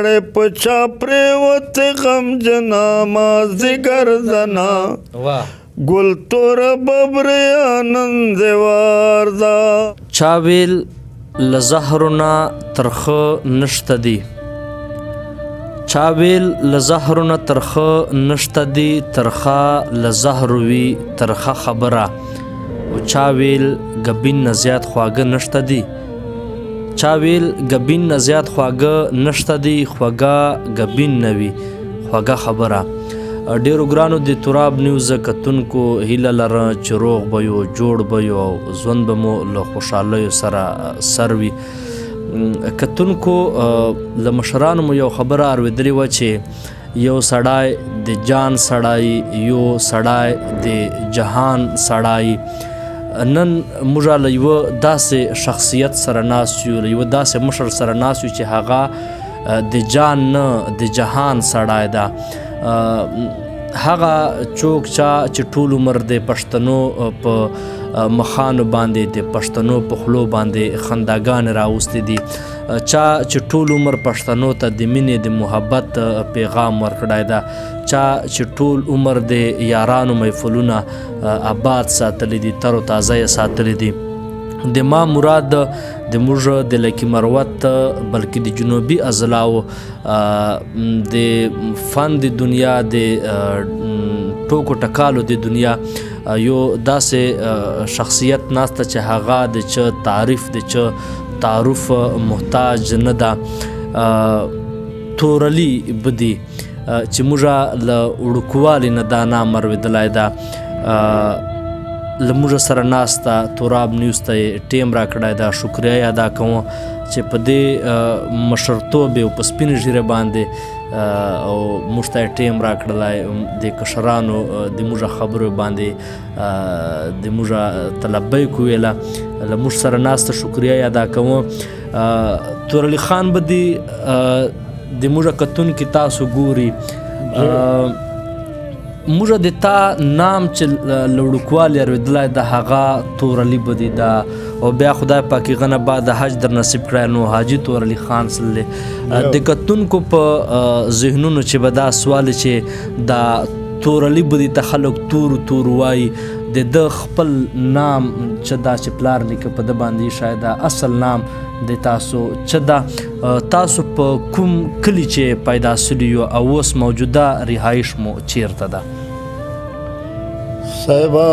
نړۍ په چا پرېوتې غمجنه مازدیګر زنا ګل توره ببریا نن دیوار ده. چا ویل له زهرو نه ترخه نشته دي، چا ویل له زهرو نه ترخه نشته دي، ترخه له زهرو وي ترخه خبره. او چا ویل ګبین نه زیات خواږه نشته دي، چا ویل ګبین نه زیات خواږه نشته دي، خوږه ګبین نه وي خوږه خبره. ډیرو ګرانو د تراب نیوز کتونکو هیله لره چې روغ به یو جوړ به یو او ژوند به مو له خوشحالیو سره سر وي. کتونکو له مشرانو مو یو خبره اورېدلې وه چې یو سړی د جان سړی، یو سړی د جهان سړی. نن موږ له یوه داسې شخصیت سره ناست یو، له یوه داسې مشر سره ناست یو چې هغه د جان نه د جهان سړی ده. هغه څوک چې ټول عمر د پښتنو په مخانو باندې د پښتنو په خولو باندې خنداګانې راوستې دي، چې ټول عمر پښتنو ته د مینې د محبت پیغام ورکړی ده، چې ټول عمر د یارانو محفلونه آباد ساتلی دي، تر و تازه یې ساتلی دي. د ما مراد د موږ د لکي مروت بلکې د جنوبي اضلاعو د فن د دنیا د ټوکو ټکالو د دنیا یو داسې شخصیت ناسته چې هغه د چه تعریف د چه تعارف محتاج نه ده. تورلی بدي چې موږ له وړوکوالي نه دا نام اورېدلی ده. له موږ سره ناسته تراب نیوز ته یې ټیم راکړی ده. شکریه یې ادا کوم چې په دې مشرتوب او په سپینې ږیرې باندې او موږ ته یې ټیم راکړلی، د کشرانو د موږ خبرو باندې د موږ ته لبیک وویله. له موږ سره ناسته شکریه یې ادا کوم. تورعلي خان بدي د موږ کتونکي تاسو ګوري، موږ د تا نام چې له وړوکوالي اورېدلی د هغه تورعلي بدي ده، او بیا خدای پاک هغه نه بعد حج در نصیب کړی نو حاجي تورعلي خان سللی. د کتونکو په ذهنونو چې به دا سوال چې دا تورعلي بدي ته خلک تور وایي، د ده خپل نام چې دا چې پلار نیکه په ده باندې شاید اصل نام د تاسو چې دا تاسو په کوم کلي چې پیدا سوي یو او اوس موجوده رهایش مو چیرته ده؟ صاحبه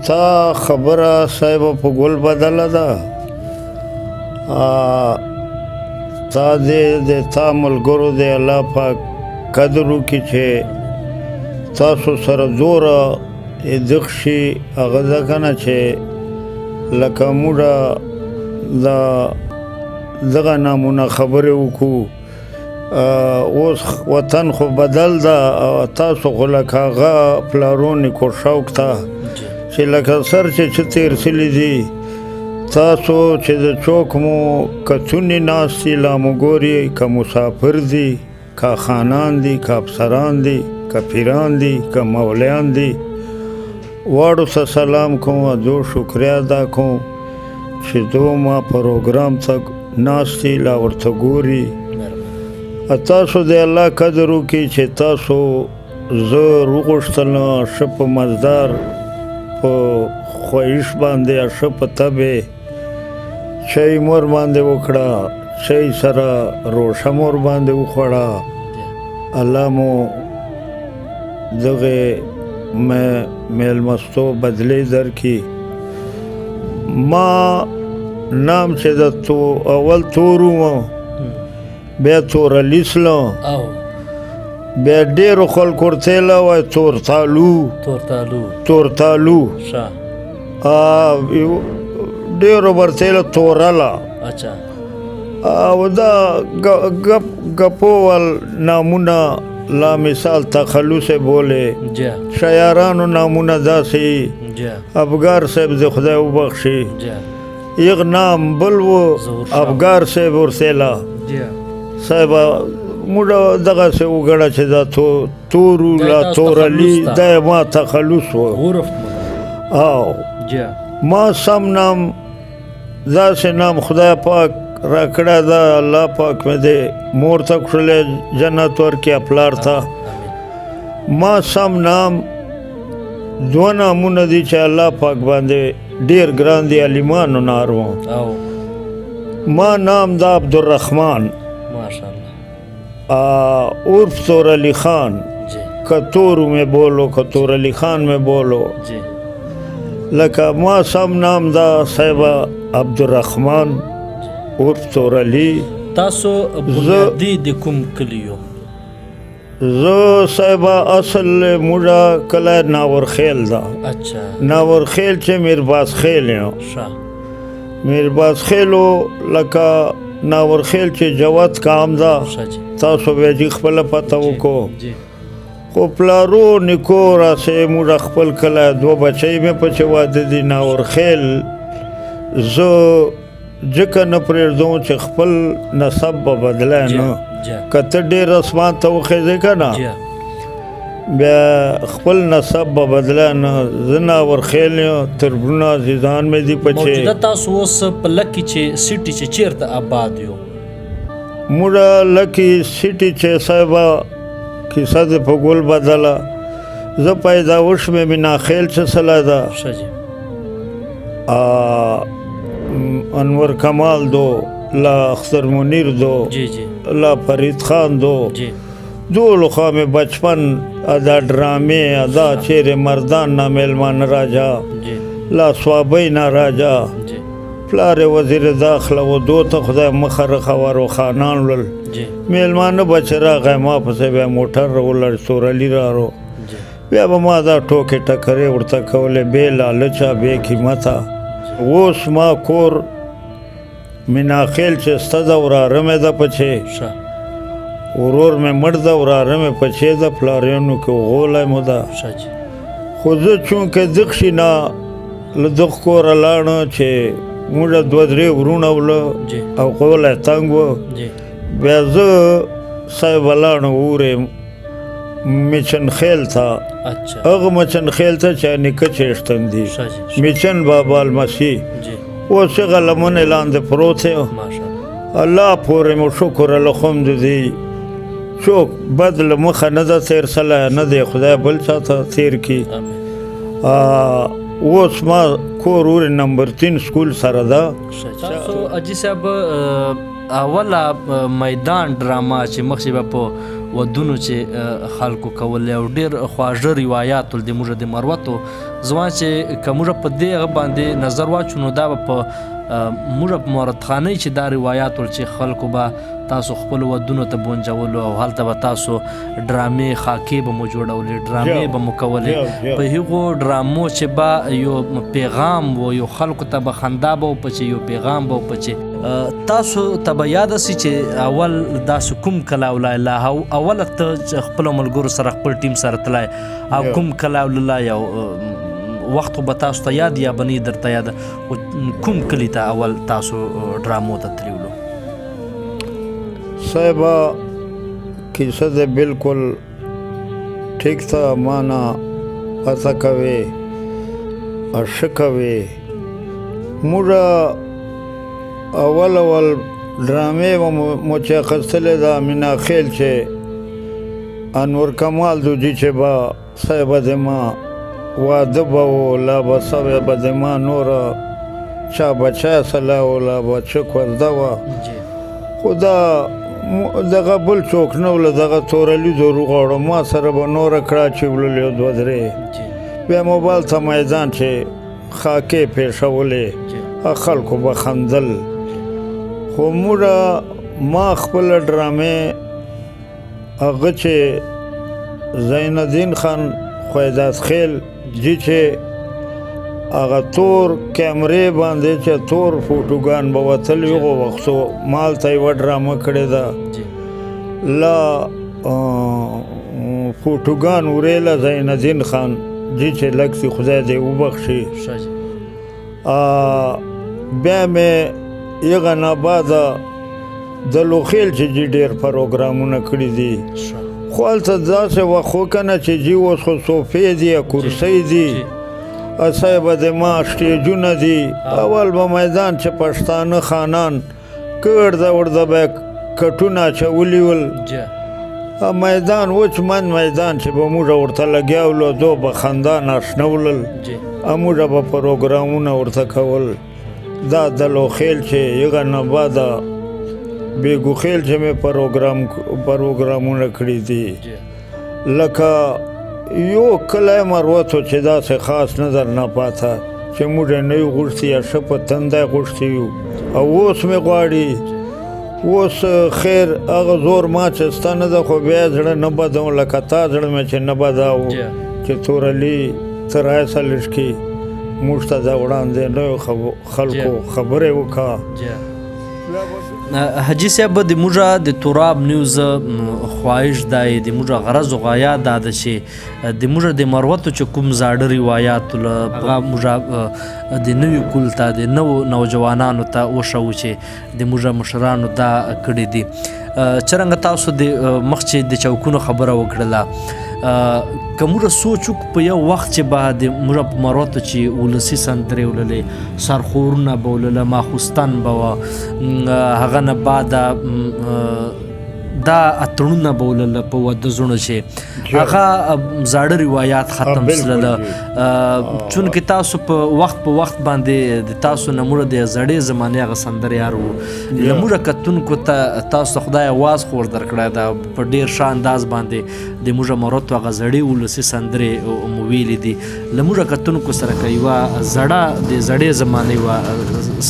تا خبره صاحبه په ګل بدله ده. تا د تا ملګرو د الله پاک قدر وکړي چې تاسو سره دوره دغ شي هغه ده که نه چې لکه موږ دغه نامونه خبرې وکړو. اوس وطن خو بدل ده، تاسو خو لکه هغه پلارونې کو شوق ته چې لکه سر چې تېر سلی دي، تاسو چې د څوک مو کتونې ناست دي لا مو ګوري، که مسافر دي، که خانان دي، که افسران دي، که پیران دي، که مولیان دي، واړو ته سلام کوم، دو شکریه ادا کوم چې دو ما پروګرام ته ناست دي لا ورته ګوري. تاسو د الله قدر وکړي چې تاسو زه وغوښتله ښه په مزدار په خواهش باندې ښه په طبع چای مور باندې وکړه، چای سره روشه مور باندې وخوړه. الله مو دغه میلمستو بدلی درکړي. ما نام چې د اول تورو بیا تورعلي سله، بیا ډېرو خلکو ورته یې وایي تورتالو، ډېرو ورته یې تورله. او دا گپوول نامونه لا مثال تخلص بوله، شاعرانو نامونه داسې افګار صاحب د خدای وبخښي، یغ نام بل و افګار صاحب ورسېله صاحب موږ دغسې وګڼه چې دا تورو لا تورعلي دا یې ما تخلص و. او ما سم نام داسې نام خدای پاک راکړه دا الله پاک مې دې مور ته کړلی جنت ورکړي پلار ته ما سم نام دوه نامونه دي چې الله پاک باندې ډېر ګران دي علیمانو نارو ما نام دا عبدالرحمن عرف طور علی خان کتورو میں بولو کتور علی خان میں بولو لکه ما سم نام دا صاحبه عبدالرحمن عرف طور علی تاسو بنیادی د کوم کلیو زه صاحبه اصل موږه کلی ناورخیل ده اچھا ناورخیل چې میرباز خیل یم میرباز خیلو لکه ناورخیل چې جواد کام ده تاسو بیا جي خپله پته وکړو خو پلارو نیکو راسې موږ خپل کلی دوه بچی مې پسې واده دي ناورخیل زه ځکه نه پرېږدم چې خپل نسب به بدلی نه که ته ډېر اسمان ته وخېږې که نه بیا خپل نسب به بدلی نه زه ناورخیل یم تربرونه عزیزان مې دي پچې موجوده تاسو اوس په لکې چې سیټي چې چېرته آباد یو موږ لکې سیټي چې صاحبه کیسه دې په ګل بدله زه پیدا وشوم میناخیل چې سله ده انور کمال دو لا اختر منیر دو لا فرید خان دو دولو خواہ میں بچپن ادا ڈرامے ادا چیر مردان نا میلمان راجا لا سوابی نا راجا پلار وزیر داخلہ و دو تا خدای مخر خوارو خانان لل میلمان بچرا غیما پسے بیا موٹر رو لڑ سور علی را رو بیا بما دا ٹوکے ٹکرے ورطا کولے بے لالچا بے قیمتا ووس ما کور مناخیل چې ستا ده وراره مې ده پچې ورور مې مړ ده وراره مې پچې ده پلارینو کې وغولی مو ده خو زه چونکې دغشي نه له دغ کوره لاړه چې موږ دوه درې ورونه وله او غولی تنګ و بیا زه صاحبه لاړه اورې میچن خیل ته هغه مچن خیل ته چې نیکه چیشتن دي میچن بابا المسیح اوس هغه لمنې لاندې پروت یم الله پورې مو شکر الحمد دی څوک بد له مخه نه ده تېر سلی نه دی خدای بل چا ته تېر کړي اوس ما کور ورې نمبر 3 سکول سره ده تاسو اجي صاحب اوله میدان ډراما چې مخکې به په ودونو چې خلکو کول او ډېر خواږه روایات ول د موږ د مروتو زما چې که موږ په دې هغه باندې نظر واچو نو دا به په موږ په مورتخانۍ چې دا روایات ول چې خلکو به تاسو خپل ودونو ته بونجولو او هلته به تاسو ډرامې خاکې به مو جوړولې ډرامې به مو کولې په هغو ډرامو چې به یو پیغام و یو خلکو ته به خندا به وپچې یو پیغام به وپچې تاسو ته به یاده سي چې اول داسې کوم کلا ولا اوله ته خپلو ملګرو سره خپل ټیم سره تلای او کوم کلا ولا یو وخت به تاسو ته یاد یا بنی درته یاد کوم کلی ته اول تاسو ډرامو ته تللو صاحبه کیسه ده بالکل ٹھیک تھا مانا پتہ کوي اشکوي موږ اول ډرامې مو چې اخیستلې ده میناخیل چې انور کمال دوجي چې به صاحبه د ما واده به و لا به سوی به د ما نوره چا بچی سله و لا به چک ورده وه خو دا دغه بل څوک نه وله دغه تورلیزو روغاړو ما سره به نوره کړه چې وړلې یو دوه درې بیا موبایل ته میدان چې خاکې پیښولې خلکو به خندل خو موږ ما خپله ډرامې هغه چې زین الدین خان خویداد خیل جی چې هغه تور کیمرې باندې چې تور فوټوګان به وتل هغو وختو ما هلته یوه ډرامه کړې ده لا فوټوګان وریله زین الدین خان جی چې لږ سي خدای دې وبخښي بیا مې هغه نه بعده د لوخیل چې جي ډېر پروګرامونه کړي دي خو هلته داسې وخت خو که نه چې جي اوس خو صوفې دي یا کرسۍ دي صاحبه د ما سټیجونه دي اول به میدان چې پښتانه خانان ورده ورده به کټونه اچولي ول میدان وچ من میدان چې به موږ ورته لګیا ولو دو به خندان اشنا ولل موږ به پروګرامونه ورته کول دا دلو خیل چې یغه نه بعده بیګو خیل چې مې پروګرامونه کړي دي لکه یو کلی مروتو چې داسې خاص نظر نه پاته چې موږ نه یو غوښتي یا ښه په تنده غوښتي یو او اوس مې غواړي اوس خیر هغه زور ما چې ستا نه ده خو بیا زړه نه بدوم لکه تا زړه مې چې نه بداو چې تورعلي ته رایسلش کې موږ ته دا وړاندې نویو خلکو خبرې وکړه حاجي صاحب د موږ د توراب نیوز خواهش دی د موږ غرض او غایا دا ده چې د موږ د مروتو چې کوم زاړه روایات هغه موږ د نوي کول ته د نوجوانانو ته وښو چې د موږ مشرانو دا کړي دي څرنګه تاسو د مخ چې د چوکونو خبره وکړله که موږ سوچ وکړو په یو وخت چې به د موږ په مروتو چې ولسي سندرې وللې سرخورونه به ولله ماخوستن به وه هغه نه بعده دا اتړونه به ولله په واده زړونه چې هغه زاړه روایات ختم سلله چونکې تاسو په وخت باندې د تاسو نه موږ د زړې زمانې هغه سندریار وو له موږ کتونکو ته تاسو خدای اواز خو ور درکړی دا په ډېر ښه انداز باندې د موږ مروتو هغه زړې ولسي سندرې مو ویلې دي له موږ کتونکو سره که یوه زړې زمانې یوه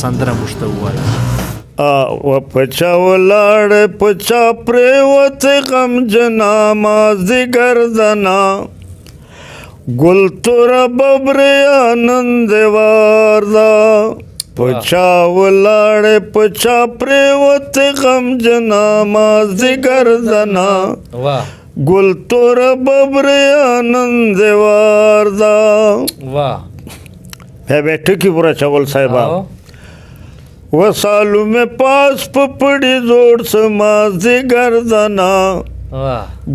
سندره موږ ته ووایه و پچا ولاړ پچا پریوت غم جنا مازدیګر دنا ګل تور ببر آنند واردا پچا ولاړ پچا پریوت غم جنا مازدیګر دنا ګل تور ببر آنند واردا واہ ټکی پورا چول صاحبہ وسالو میں پاس پپڑی زوڑ سمازی گردنا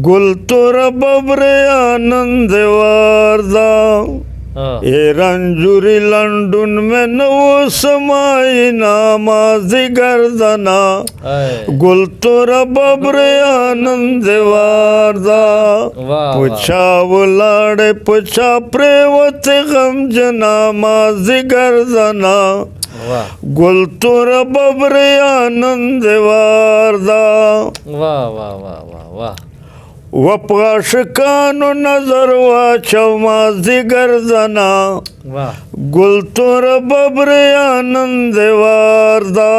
گل تور ببر آنند واردا اے رنجوری لنڈن میں نو سمائی نامازی گردنا گل تور ببر آنند واردا پچھا ولاڑ پچھا پریوت غم جنا مازی گردنا گل تور ببر آنند واردا و پاشکانو نظر واچو مازدیګر دنا گل تور ببر آنند واردا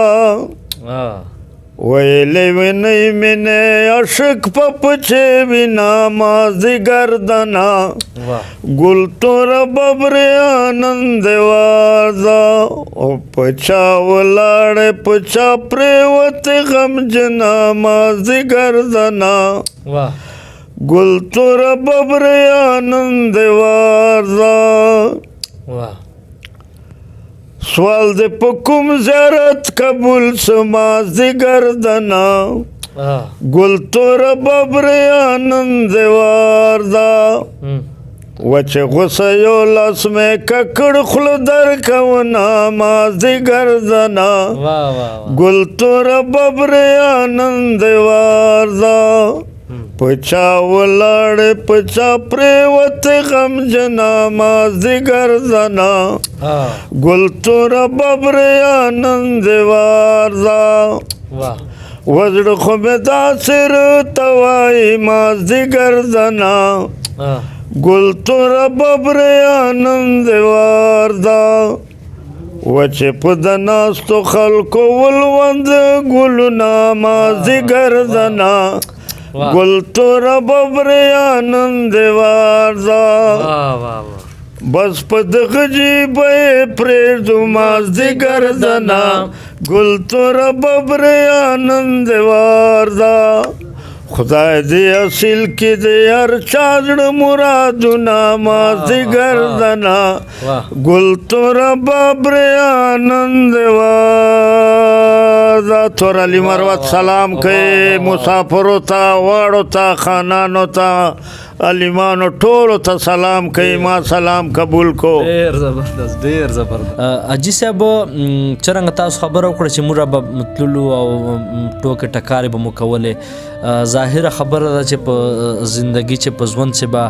ویلې ونی مینه عشق پپچې وینا مازدیګر دنا گل تور ببر آنند واردا او پچا ولاړ پچا پریوت غم جنا مازدیګر دنا گل تور ببر آنند واردا سوال دے پکم زیارت قبول سمازدیګر دنا گل تور ببر آنند واردا وچ غصه یو لاس میں ککڑ خل در کونا مازدیګر دنا گل تور ببر آنند واردا پچا ولاړ پچا پریوت غم جنا مازدیګر دنا گل تور ببر آنند واردا وزړه خو مې داسې رتوایي مازدیګر دنا گل تور ببر آنند واردا وچې په د ناستو خلکو ولوند ګلونه مازدیګر دنا گل تور ببر آنند واردا بس په دغه جیبه پرېږدو مازدیګر دنا گل تور ببر آنند واردا خدای دې اصیل کې دې هر چا زړه مرادونه مازدیګر دنا گل تور ببر آنند واردا دا تور علی مروت سلام کوي مسافرو ته واړو ته خانانو ته علیمانو ټولو ته سلام کوي ما سلام قبول کو ډیر زبردست ډیر زبردست اجي صاحب څنګه تاسو خبرو کړ چې موږ به تللو او ټوکې ټکارې به مو کولې ظاهره خبره ده چې په زندگی چې په ژوند چې به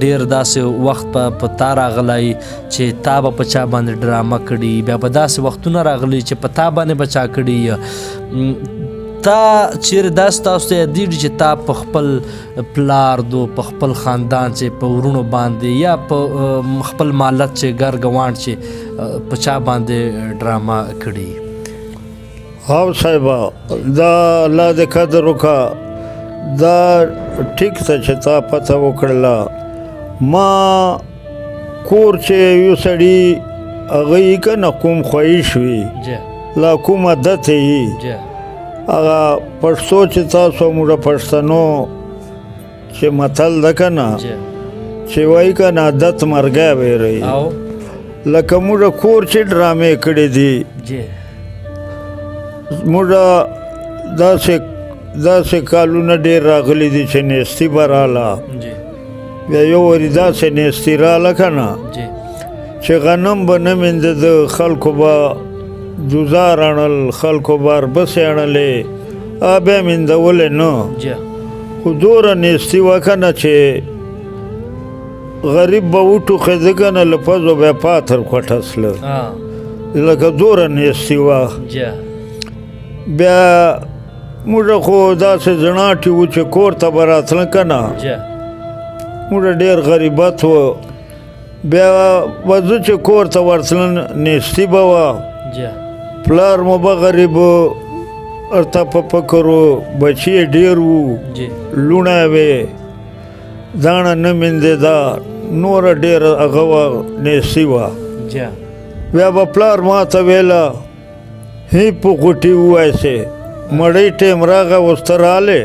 ډیر داسې وخت په تا راغلی چې تا به په چا باندې ډرامه کړي بیا به داسې وختونه راغلي چې په تا باندې به چا کړي تا چیرې داسې تاسو ته یادېږي چې تا په خپل پلار دو په خپل خاندان چې په ورونو باندې یا په خپل مالت چې ګر ګوانډ چې په چا باندې ډرامه کړي هاو صاحبه دا الله دې قدر وکړه دا ټیک ته چې تا پته وکړله ما کور چې یو سړي هغه یې که نه کوم خواهش وي لا کوم عادت یې هغه پښتو چې تاسو موږ پښتنو چې متل ده که نه چې وایي که نه عادت مرګی ویروي لکه موږ کور چې ډرامې کړې دي موږ داسې کالونه ډېر راغلي دي چې نیستي به راله بیا یو ورې داسې نیستي راله که نه چې غنم به نه مینده د خلکو به جوزار اڼل خلکو بار بسې اڼلې بیا میندولې نه خو دوره نیستي وه که نه چې غریب به وټوخېده که نه له پزو بیا پاتر کوټسله لکه دوره نیستي وه بیا موږ خو داسې زڼاټي وو چې کور ته به راتله که نه موږ ډېر غریبت و بیا به زه چې کور ته ورتلم نیستي به وه پلار مو به غریب ورته په فکر و بچي یې ډېر وو لوڼه وې داڼه نه میندېده نوره ډېره هغه وه نیستي وه بیا به پلار ما ته ویله هی په غوټي ووایسې مړۍ ټیم راغی اوس ته رالې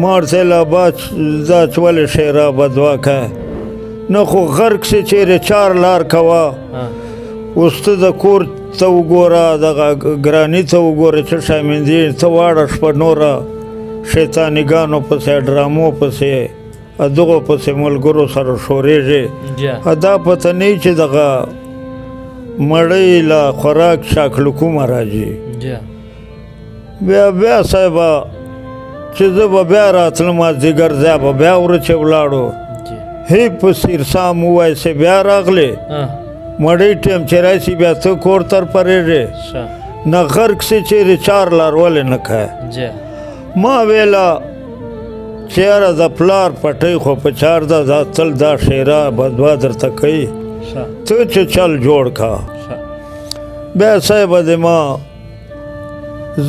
ما ورته ویله با دا چې ولې شعرا بدوا کوې نه خو غرق سې چیرې چار لار کوه اوس ته د کور ته وګوره دغه ګراني ته وګوره چې شامندې ته واړه شپه نوره شیطانیګانو پسې ډرامو پسې دغو پسې ملګرو سره شورېږې دا پته نه چې دغه مړۍ له خوراک شاکلو کومه راځي بیا صاحبه چې زه به بیا راتلم مازدیګر ځای به بیا ورچې ولاړو هی په سیرسام ووایسې بیا راغلې مړۍ ټیم چې راشي بیا ته کور تر پرېږې نه غرق سې چیرې چار لار ولې نه کوې ما ویله چې یاره د پلار پټۍ خو په چار ده دا تل دا شعره بدوا درته کوي ته چې چل جوړ کا بیا صاحبه د ما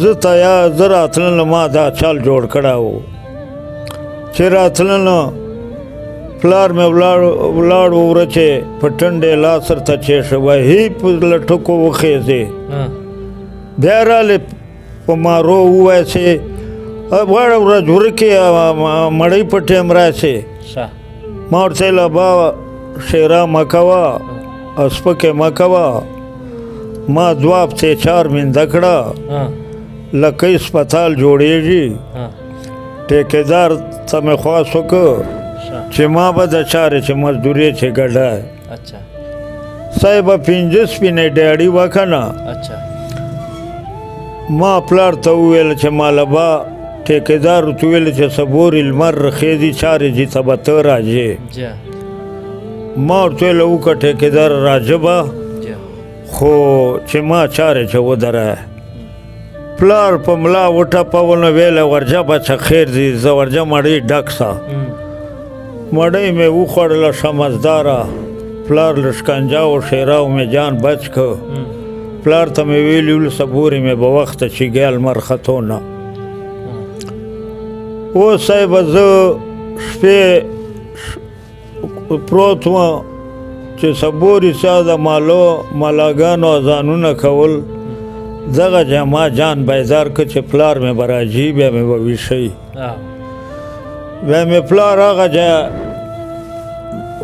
زه راتلل ما دا چل جوړ کړی و چې راتلل پلار مې ولاړ وره چې په ټنډې لاس ورته چېښه وهي په لټکو وخېځې بیا رالې په مارو ووایسې واړه ورځ ورکې مړۍ په ټیم راشې ما ورته ویله با شعرا مه کوه سپکې مه کوه ما دوه هفتې چار مینده کړه لکه اسپتال جوړېږي ټیکېدار ته مې خواست وکړ چې ما به د چارې چې مزدوري چې ګډه صاحبه 5 سپینې ډیاړي وه که نه ما پلار ته وویل چې ماله به ټیکېدار ورته ویل چې سبورې لمر رخېږي چارې جي ته به ته راځې ما ورته ویله وکړه ټیکېدار راځه به خو چې ما چارې چې ودرې پلار په ملا وټپونه ویله ورجه بچه خیر دي زه ورجه مړۍ ډک سه مړۍ مې وخوړله شمزداره پلار له شکنجه او شیراو مې جان بچ که پلار ته مې ویلي ول سبورې مې به وخته چې ګیا لمر ختونه اوس صاحبه زه شپې پروت وم چې سبورې سا د مالاګانو اذانونه کول دغه ځای ما جان بیدار که چې پلار مې به راځي بیا مې به ویښوي بیا مې پلار هغه ځای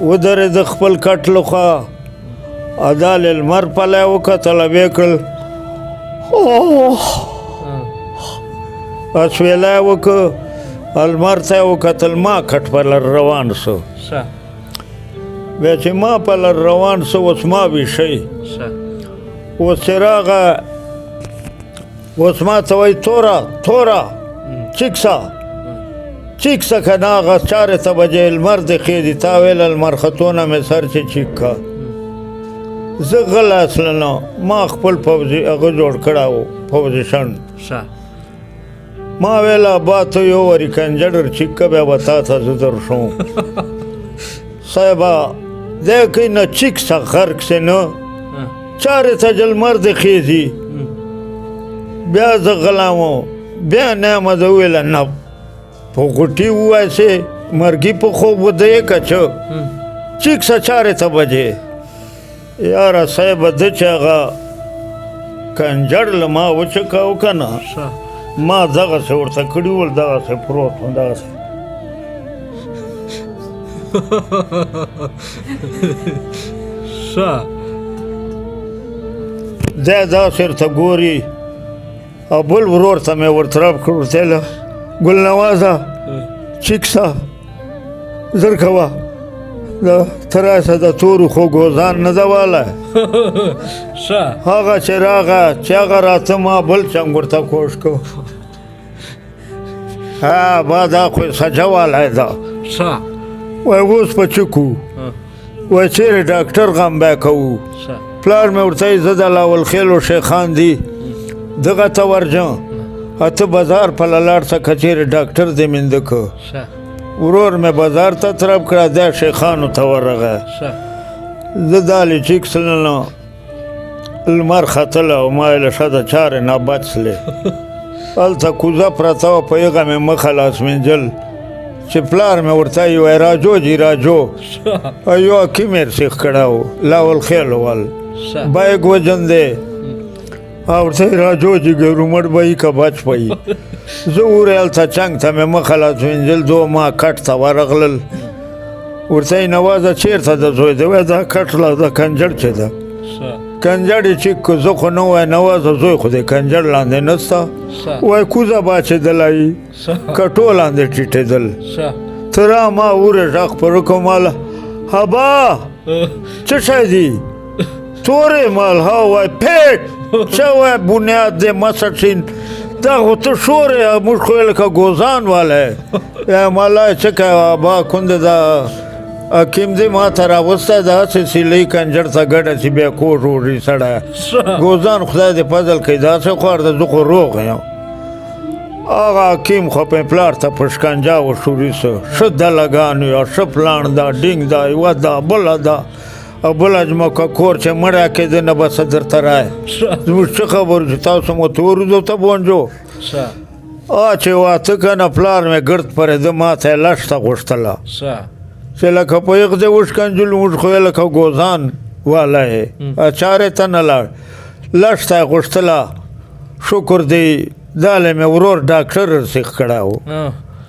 ودرېده خپل کټ له خوا دا لمر پلی وکتله ویې کړل اسویلا یې وکړ المار ته یې وکتل ما کټ په لر روان سو بیا چې ما په لر روان سو اوس ما ویښی اوس چې راغه اوس ما ته وایي توره چیکسه که نه هغه 4 بجې لمر دې خېږي تا ویل لمر ختونه مې سر چې چیک کا زه غلی اصلا ما خپل پوځي هغه جوړ کړی و پوزیشن ما ویله با ته یو واري کنجډر چیک که بیا به تا ته زه درشم صاحبه دی کوي نه چیکسه غرق سې نه 4 ته لمر دې خېږي بیا زه غلی وم بیا نه مې زه وویله نه په غوټي ووایسې مرګي په خوب ودیې که چې چیکسه 4 بجې یاره صاحبه ده چې هغه کنجړ له ما وچکاو که نه ما دغسې ورته کړي ول دغسې پروت و دغسې دی داسې ورته ګوري او بل ورور ته مې ورطرف کړ ورته یې ګلنوازه چیکسه زر کوه ته راسه د تورو خو ګوزان نه ده والی هغه چې راغه چې هغه راته ما بل چنګ ورته کوش کو با دا خو سجه والی ده وای اوس په چکو وای چیرې ډاکټر غم بیا کوو پلار مې ورته یې زه د لاولخیلو شیخان دي دغه ته ورځم ته بازار په لاړ شه که چیرې ډاکټر دې مینده که ورور مې بازار ته طرف کړه دا شیخانو ته ورغی زه دا لیچیکس نه لمر ختله او ما یې له شده چارې نه بچلې هلته کوزه پرته وه په هغه مې مخه لاس مینځل چې پلار مې ورته یې وایي راجو جي راجو یو حکیم یې سیخ کړی و لاولخیل ول بیګ وجن دی ورته یې راجو جي ګرومټ به یي که بچ به یي زه وورې هلته چنګ ته مې مخه لاس وینځل دو ما کټ ته ورغلل ورته یې نوازه چېرته د زوی دی وایي دا کټ لا د کنجړ چې ده کنجړ یې چیک که زه خو نه وایي نوازه زوی خو دی کنجړ لاندې نسته وایي کوزه باچېدله یي کټو لاندې ټیټېدل ته را ما وورې غږ پر وکړو ماله هبا څه شی دی تورې مال ها وایي پیټ څه وایي بنیاد دی مسټین دا خو ته شور یې موږ خو یې لکه ګوزان والی یا مالا څه کوې با کونده دا حکیم دی ما ته راوستی داسې سیلۍ کنجر ته ګډه چې بیا کوټ وړي سړی ګوزان خدای دې فضل کوي داسې خوار ده زه خو روغ یم هغه حکیم خو په پلار ته په شکنجه وشوري څه ښه دلګان یا ښه پلان ده ډینګ ده یوه ده بله ده او بله ځمکه کور چې مړی کېده نه به څه درته رایې زموږ څه خبرو چې تاسو مو ته وروځو ته بونجو چې واته که نه پلار مې ګرد پرېده ما ته یې لشته غوښتله چې لکه په یغ دې وشکنجلو موږ خو یې لکه ګوزان والی چارې ته نه لاړ لشته یې غوښتله شکر دی دا له مې ورور ډاکټر رسیخ کړی و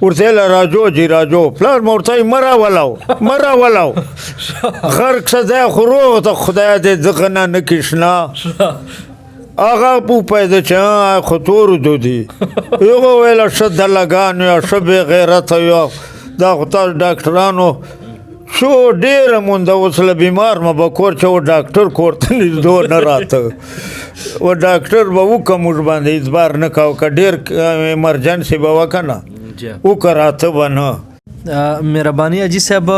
ورته یې راجو جي راجو پلار مې ورته یې مه راولو غرق شه دی خو روغ ته خدای دې دغه نه نه کښنا هغه وپوهېده چې خو تورو دودي هغه ویله ښه دلګان یا ښه بې غیرته یا دا خو تاسو ډاکټرانو شو ډېره مونده اوس له بیمار مه به کور چې و ډاکټر کور ته نږدو نه راته و ډاکټر به وکړه موږ باندې اعتبار نه کوه که ډېر ایمرجنسي به وه که نه وکړه راته به نه مهرباني حاجي صاحب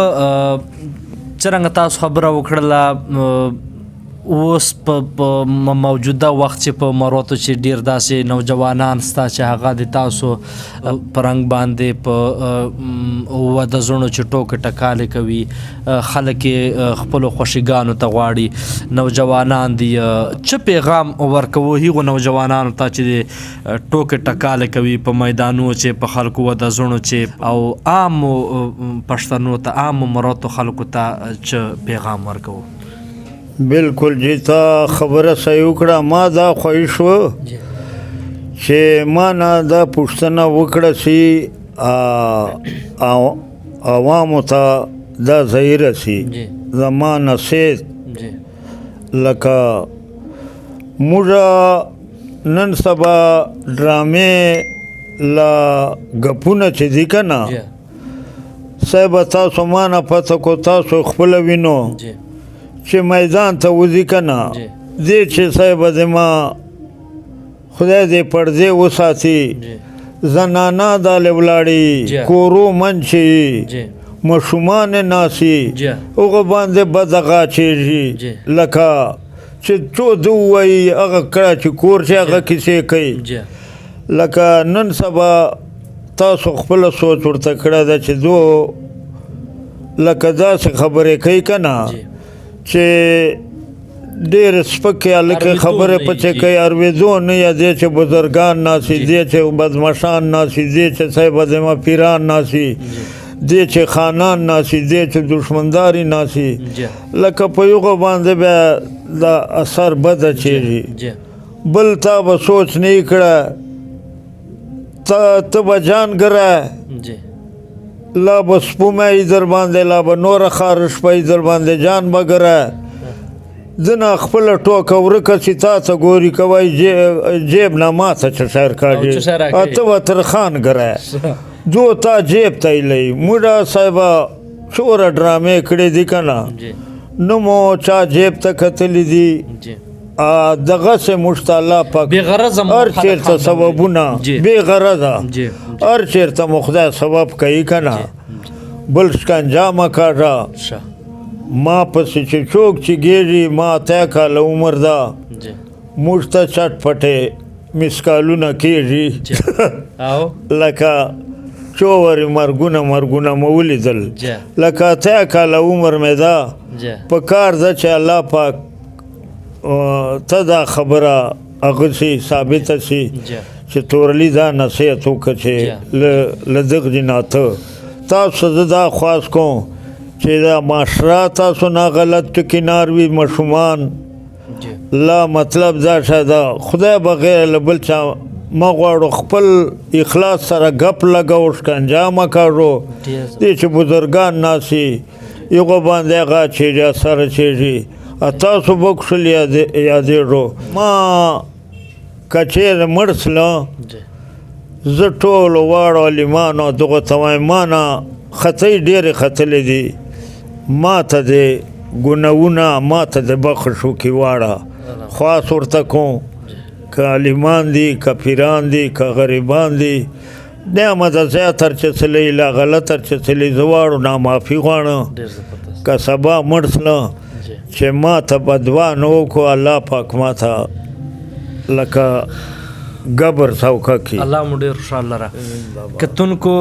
څرنګه تاسو خبره وکړله اوس په موجوده وخت چې په مروتو چې ډیر داسې نوجوانان ستا چې هغه د تاسو په رنګ باندې په واده زړونو چې ټوکې ټکالې کوي خلک یې خپلو خوښیګانو ته غواړي نوجوانان دي څه پیغام ورکوو هغو نوجوانانو ته چې ټوکې ټکالې کوي په میدانونو چې په خلکو واده زړونو چې او عامو پښتنو ته عامو مروتو خلکو ته څه پیغام ورکوو بالکل جی تا خبره صحیح وکړه ما دا خوښ شوه چې ما نه دا پوښتنه وکړه چې عوامو ته دا ځای رسي زما نصیحت لکه موږ نن سبا ډرامې لا ګپونه چې دي که نه جی صاحب تاسو ما نه پته کو تاسو خپله وینو جی چې میدان ته وځي که نه جی دې چې صاحب زما خدای دې پردې وساتي جی زنانه دالې جی. ولاړې کورو منچې جی ماشومان یې ناسي جی هغه باندې بد جی. غاچېږي لکه چې څو ده ووایي هغه کړه چې کور چې هغه کیسې کوي جی لکه نن سبا تاسو خپله سوچ ورته کړی ده چې دو لکه داسې خبرې کوي که نه جی چې ډېر سپکې هلکې اورېدو خبرې نه پسې وي، جی. کوي اورېدو نه یا دی چې بزرګان ناسي جی. دی چې بدمشان ناسي دی چې صاحب زما پیران ناسي دی چې خانان ناسي دی چې دشمنداري ناسي جی لکه په یوغه باندې بیا دا اثر بد اچېږي جی بل تا به سوچ نه یې کړه ته به جان ګره جی لا به سپومه یې در باندې لا به نوره خارش به یې در باندې جان به ګره ځنه خپله ټوکه ورکه چې تا ته ګوري که وایي جیب نه ما ته چشر او کاږي چشر راکوي. ته به ترخان ګره دو تا جیب ته یې لئ موږ صاحبه څومره ډرامې کړې دي که نه جی نه مو چا جیب ته کتلي دي جی دغسې موږ ته الله پاک بې غرضه مو هر خلک چېرته هم سببونه جی. بې غرضه جی هر چېرته مو خدای سبب کوي که نه بل شکنجه مه کاږه ښه ما پسې چې څوک چې ګیږي ما اتیا کاله عمر ده جی موږ ته چټ پټې مسکالونه کېږي جی او لکه څو ورې مرګونه مو ولیدل جی لکه اتیا کاله عمر مې ده جی په کار ده چې الله پاک ته دا خبره هغسې ثابته سي جی چې تورلی دا نصیحت وکړه چې له دغه نه ته تاسو زه دا خواست کوم چې دا معاشره تاسو نه غلط ټکینار وي ماشومان جی لا مطلب دا شه ده خدای بغیر له بل چا مه غواړو خپل اخلاص سره ګپ لګو شکنجه مه کاږو ډېر دې چې بزرګان ناسي یغو باندې هغه اچېږي اثر اچېږي تاسو به کښل یادېږو ما که چېرې مړ سله جی زه ټولو واړو عالمانو دغو ته وایم ما نه خطۍ ډېرې ختلې دي ما ته دې ګناهونه ما ته د بخښ وکړي واړه خواست ورته کوم که عالمان دي که پیران دي که غریبان دي نعمه د زیاتر چې څلی لا غلطر چې څلی زه واړو نامعافي غواړم ډېر زبردست که سبا مړ سله جی چې ما ته بدوا نه وکړو الله پاک ما ته لکه قبر څوکه کې الله مو ډېر خوشحال لره کتونکو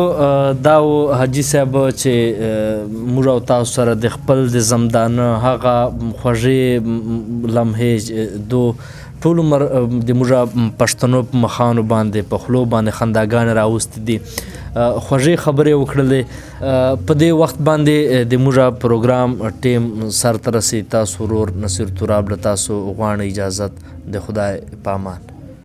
دا و حاجي صاحب چې موږ او تاسو سره د خپل د زمدانه هغه خوږې لمحې دو ټول عمر د موږ پښتنو په مخانو باندې په خولو باندې خنداګانې راوستې دي خوږې خبرې وکړلې په دې وخت باندې د موږ پروګرام ټیم سر ته رسي تاسو ورور نصیر تراب له تاسو غواړي اجازت د خدای په امان